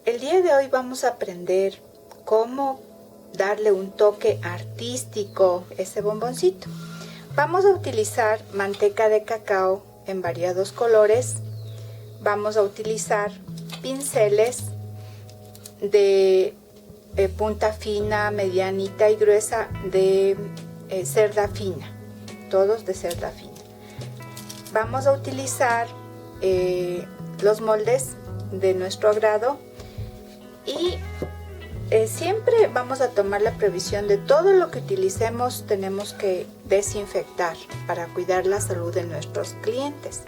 El día de hoy vamos a aprender cómo darle un toque artístico a ese bomboncito. Vamos a utilizar manteca de cacao en variados colores. Vamos a utilizar pinceles de punta fina, medianita y gruesa de cerda fina, todos de cerda fina. Vamos a utilizar los moldes de nuestro agrado y siempre vamos a tomar la previsión de todo lo que utilicemos tenemos que desinfectar para cuidar la salud de nuestros clientes.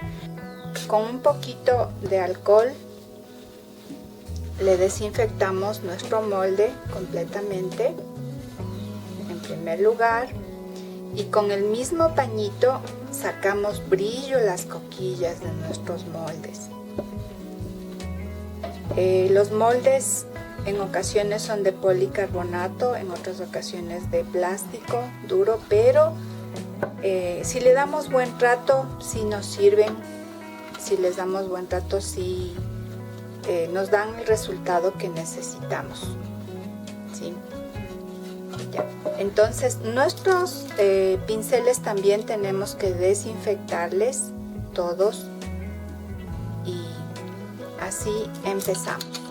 Con un poquito de alcohol le desinfectamos nuestro molde completamente en primer lugar, y con el mismo pañito sacamos brillo a las coquillas de nuestros moldes. Los moldes en ocasiones son de policarbonato, en otras ocasiones de plástico duro, pero si le damos buen trato, sí nos sirven. Si les damos buen trato, sí nos dan el resultado que necesitamos. ¿Sí? Ya. Entonces, nuestros pinceles también tenemos que desinfectarles todos y así empezamos.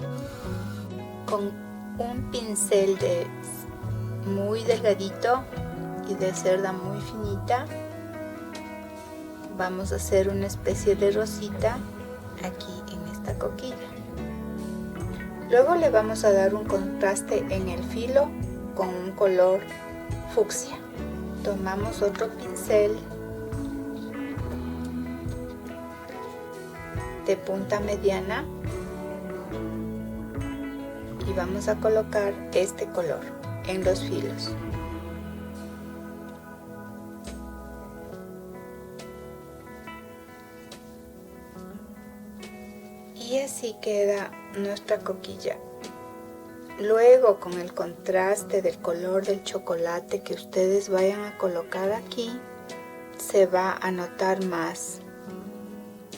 Con un pincel muy delgadito y de cerda muy finita vamos a hacer una especie de rosita aquí en esta coquilla. Luego le vamos a dar un contraste en el filo con un color fucsia. Tomamos otro pincel de punta mediana y vamos a colocar este color en los filos. Y así queda nuestra coquilla. Luego, con el contraste del color del chocolate que ustedes vayan a colocar aquí, se va a notar más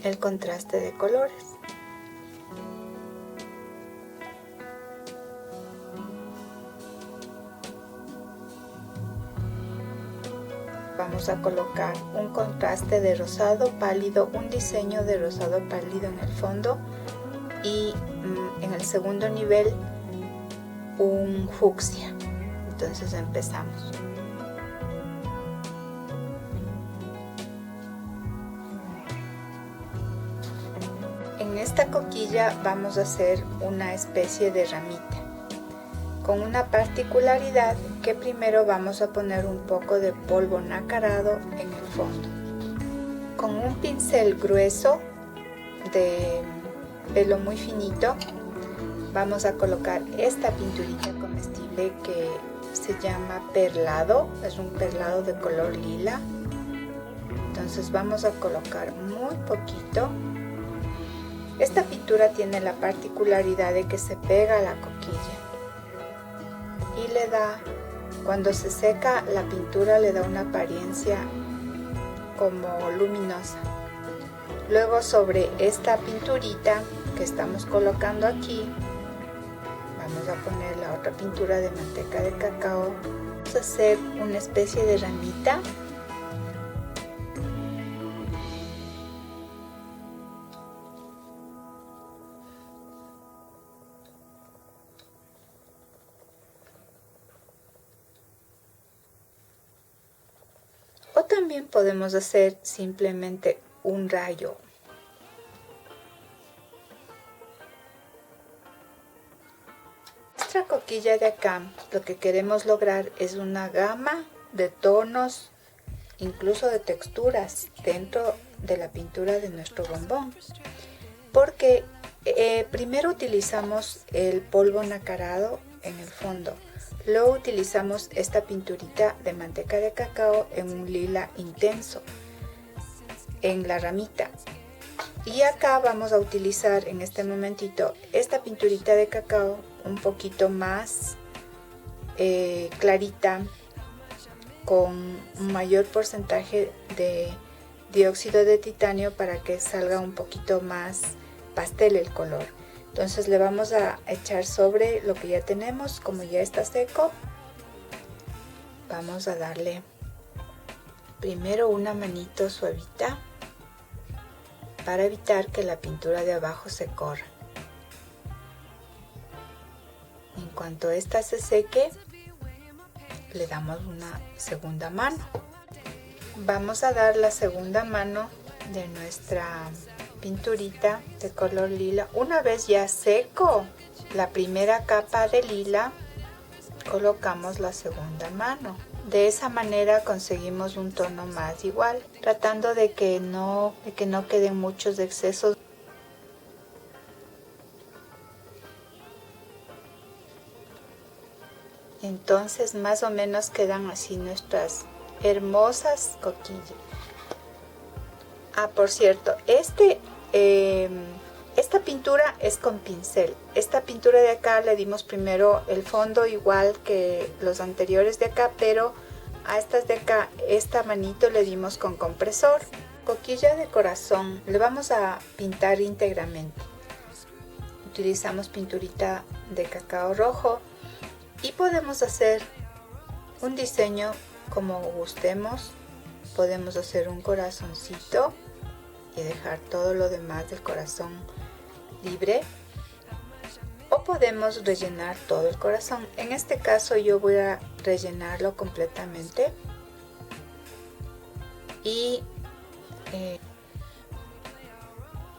el contraste de colores. Vamos a colocar un contraste de rosado pálido, un diseño de rosado pálido en el fondo y en el segundo nivel un fucsia. Entonces empezamos. En esta coquilla vamos a hacer una especie de ramita, con una particularidad que primero vamos a poner un poco de polvo nacarado en el fondo. Con un pincel grueso de pelo muy finito vamos a colocar esta pinturita comestible que se llama perlado, es un perlado de color lila. Entonces vamos a colocar muy poquito. Esta pintura tiene la particularidad de que se pega a la coquilla y le da, cuando se seca la pintura, le da una apariencia como luminosa. Luego, sobre esta pinturita que estamos colocando aquí, vamos a poner la otra pintura de manteca de cacao. Vamos a hacer una especie de ramita. O también podemos hacer simplemente un rayo. Nuestra coquilla de acá, lo que queremos lograr es una gama de tonos, incluso de texturas dentro de la pintura de nuestro bombón, porque primero utilizamos el polvo nacarado en el fondo, luego utilizamos esta pinturita de manteca de cacao en un lila intenso en la ramita, y acá vamos a utilizar en este momentito esta pinturita de cacao un poquito más clarita, con un mayor porcentaje de dióxido de titanio para que salga un poquito más pastel el color. Entonces le vamos a echar sobre lo que ya tenemos. Como ya está seco, vamos a darle primero una manito suavita para evitar que la pintura de abajo se corra. En cuanto esta se seque, le damos una segunda mano. Vamos a dar la segunda mano de nuestra pinturita de color lila. Una vez ya seco la primera capa de lila, colocamos la segunda mano. De esa manera conseguimos un tono más igual, tratando de que no queden muchos excesos. Entonces más o menos quedan así nuestras hermosas coquillas. Por cierto, esta pintura es con pincel. Esta pintura de acá le dimos primero el fondo igual que los anteriores de acá, pero a estas de acá, esta manito le dimos con compresor. Coquilla de corazón, le vamos a pintar íntegramente. Utilizamos pinturita de cacao rojo y podemos hacer un diseño como gustemos. Podemos hacer un corazoncito y dejar todo lo demás del corazón libre, o podemos rellenar todo el corazón. En este caso yo voy a rellenarlo completamente y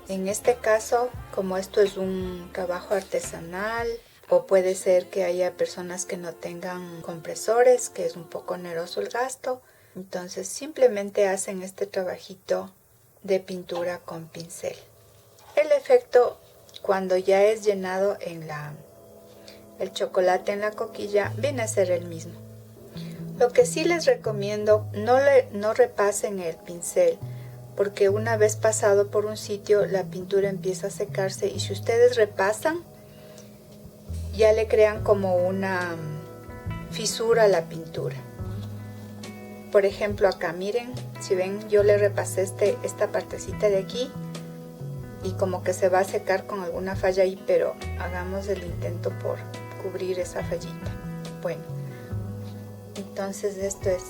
en este caso, como esto es un trabajo artesanal, o puede ser que haya personas que no tengan compresores, que es un poco oneroso el gasto, entonces simplemente hacen este trabajito de pintura con pincel. El efecto cuando ya es llenado en el chocolate en la coquilla viene a ser el mismo. Lo que sí les recomiendo, no repasen el pincel, porque una vez pasado por un sitio la pintura empieza a secarse, y si ustedes repasan ya le crean como una fisura a la pintura. Por ejemplo acá, miren, si ven, yo le repasé esta partecita de aquí y como que se va a secar con alguna falla ahí, pero hagamos el intento por cubrir esa fallita. Bueno, entonces esto es